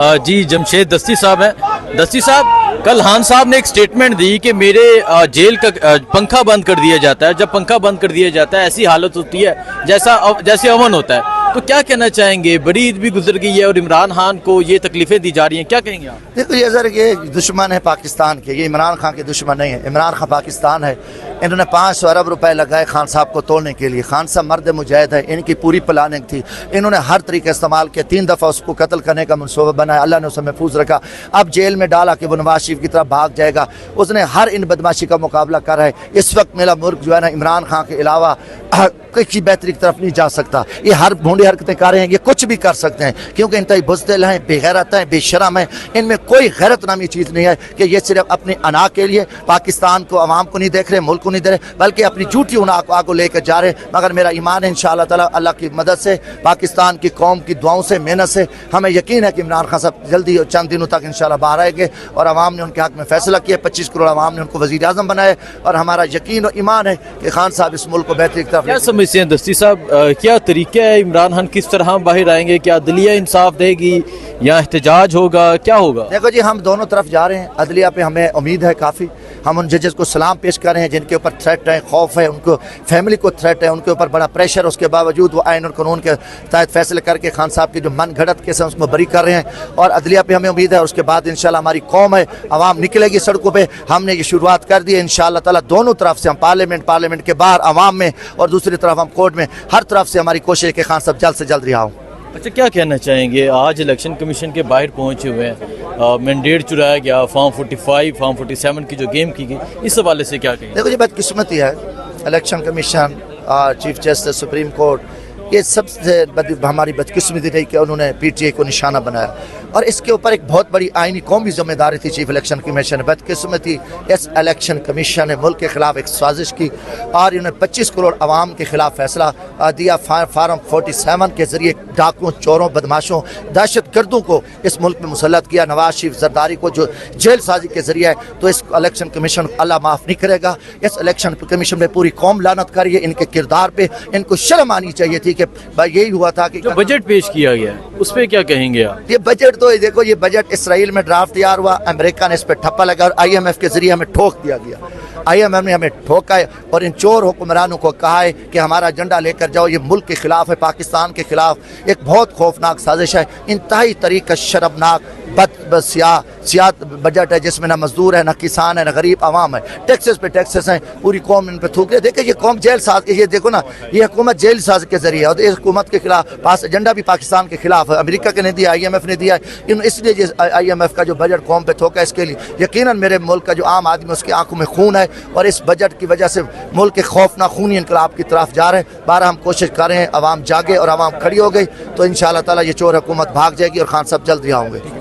جی جمشید دستی صاحب ہیں. دستی صاحب کل خان صاحب نے ایک سٹیٹمنٹ دی کہ میرے جیل کا پنکھا بند کر دیا جاتا ہے. جب پنکھا بند کر دیا جاتا ہے ایسی حالت ہوتی ہے جیسے امن ہوتا ہے. تو کیا کہنا چاہیں گے؟ بڑی عید بھی گزر گئی ہے اور عمران خان کو یہ تکلیفیں دی جا رہی ہیں, کیا کہیں گے آپ؟ دیکھو یہ دشمن ہے پاکستان کے, یہ عمران خان کے دشمن نہیں ہے. عمران خان پاکستان ہے. انہوں نے 500 ارب روپے لگائے خان صاحب کو توڑنے کے لیے. خان صاحب مرد مجاہد ہے, ان کی پوری پلاننگ تھی. انہوں نے ہر طریقے استعمال کیا, 3 دفعہ اس کو قتل کرنے کا منصوبہ بنایا. اللہ نے اسے محفوظ رکھا. اب جیل میں ڈالا کہ وہ نواز شریف کی طرف بھاگ جائے گا. اس نے ہر ان بدماشی کا مقابلہ کر رہا ہے. اس وقت میرا ملک جو ہے نا عمران خان کے علاوہ کسی بہتری کی طرف نہیں جا سکتا. یہ ہر بھونڈی حرکتیں کر رہے ہیں, یہ کچھ بھی کر سکتے ہیں کیونکہ انتہائی بزدل ہیں, بے غیرت ہیں, بے شرم ہیں. ان میں کوئی غیرت نامی چیز نہیں ہے کہ یہ صرف اپنی انا کے لیے پاکستان کو, عوام کو نہیں دیکھ رہے, ملک کو نہیں دیکھ رہے, بلکہ اپنی جھوٹی انا کو آگے لے کر جا رہے ہیں. مگر میرا ایمان ہے انشاءاللہ تعالی اللہ کی مدد سے, پاکستان کی قوم کی دعاؤں سے, محنت سے ہمیں یقین ہے کہ عمران خان صاحب جلدی اور چند دنوں تک انشاءاللہ باہر آئیں گے. اور عوام نے ان کے حق میں فیصلہ کیا. 25 کروڑ عوام نے ان کو وزیر اعظم بنایا اور ہمارا یقین اور ایمان ہے کہ خان صاحب اس ملک کو بہتری کی طرف. کیا سمجھتے ہیں دستی صاحب, کیا طریقہ ہے عمران خان کس طرح باہر آئیں گے؟ کیا عدلیہ انصاف دے گی یا احتجاج ہوگا, کیا ہوگا؟ دیکھو جی, ہم دونوں طرف جا رہے ہیں. عدلیہ پہ ہمیں امید ہے کافی. ہم ان ججز کو سلام پیش کر رہے ہیں جن کے اوپر تھریٹ ہے, خوف ہے, ان کو فیملی کو تھریٹ ہے, ان کے اوپر بڑا پریشر. اس کے باوجود وہ آئین اور قانون کے تحت فیصلے کر کے خان صاحب کی جو من گھڑت کیس ہیں اس کو بری کر رہے ہیں. اور عدلیہ پہ ہمیں امید ہے. اس کے بعد انشاءاللہ ہماری قوم ہے, عوام نکلے گی سڑکوں پہ. ہم نے یہ شروعات کر دی ہے انشاءاللہ تعالیٰ. دونوں طرف سے ہم پارلیمنٹ کے باہر عوام میں اور دوسری طرف ہم کورٹ میں, ہر طرف سے ہماری کوشش ہے کہ خان صاحب جلد سے جلد رہا ہوں. اچھا, کیا کہنا چاہیں گے؟ آج الیکشن کمیشن کے باہر پہنچے ہوئے ہیں, مینڈیٹ چرایا گیا, فارم 45 فارم 47 کی جو گیم کی گئی, اس حوالے سے کیا کہیں؟ دیکھو یہ بدقسمتی ہے. Election commission, chief justice, supreme court, یہ سب سے ہماری بدقسمتی رہی کہ انہوں نے پی ٹی آئی کو نشانہ بنایا. اور اس کے اوپر ایک بہت بڑی آئینی قومی ذمہ داری تھی چیف الیکشن کمیشن. بدقسمتی اس الیکشن کمیشن نے ملک کے خلاف ایک سازش کی اور انہوں نے 25 کروڑ عوام کے خلاف فیصلہ دیا. فارم 47 کے ذریعے ڈاکوؤں, چوروں, بدماشوں, دہشت گردوں کو اس ملک میں مسلط کیا. نواز شریف زرداری کو جو جیل سازی کے ذریعے ہے, تو اس الیکشن کمیشن اللہ معاف نہیں کرے گا. اس الیکشن کمیشن پہ پوری قوم لعنت کر رہی ہے. ان کے کردار پہ ان کو شرم آنی چاہیے تھی کہ یہی ہوا تھا کہ جو بجٹ پیش کیا گیا اس پہ کیا کہیں گے آپ؟ یہ بجٹ تو دیکھو, یہ بجٹ اسرائیل میں ڈرافٹ تیار ہوا, امریکہ نے اس پہ ٹھپا لگا اور IMF کے ذریعے ہمیں ٹھوک دیا گیا. IMF نے ہمیں ٹھوکا ہے اور ان چور حکمرانوں کو کہا ہے کہ ہمارا ایجنڈا لے کر جاؤ. یہ ملک کے خلاف ہے, پاکستان کے خلاف ایک بہت خوفناک سازش ہے. انتہائی طریقہ شرمناک سیاہ بجٹ ہے جس میں نہ مزدور ہے, نہ کسان ہے, نہ غریب عوام ہے. ٹیکسز پہ ٹیکسز ہیں, پوری قوم ان پہ تھوک رہی ہے. دیکھیں یہ قوم جیل ساز, یہ دیکھو نا, یہ حکومت جیل ساز کے ذریعے, اور اس حکومت کے خلاف پاس ایجنڈا بھی پاکستان کے خلاف ہے. امریکہ کے نے دیا, IMF نے دیا ہے. اس لیے IMF کا جو بجٹ قوم پہ تھوکا ہے, اس کے لیے یقیناً میرے ملک کا جو عام آدمی اس کی آنکھوں میں خون ہے اور اس بجٹ کی وجہ سے ملک کے خوفناک خونی انقلاب کی طرف جا رہے ہیں. بارہ ہم کوشش کر رہے ہیں, عوام جاگے اور عوام کھڑی ہو گئی تو انشاءاللہ تعالیٰ یہ چور حکومت بھاگ جائے گی اور خان صاحب جلد رہا ہوں گے.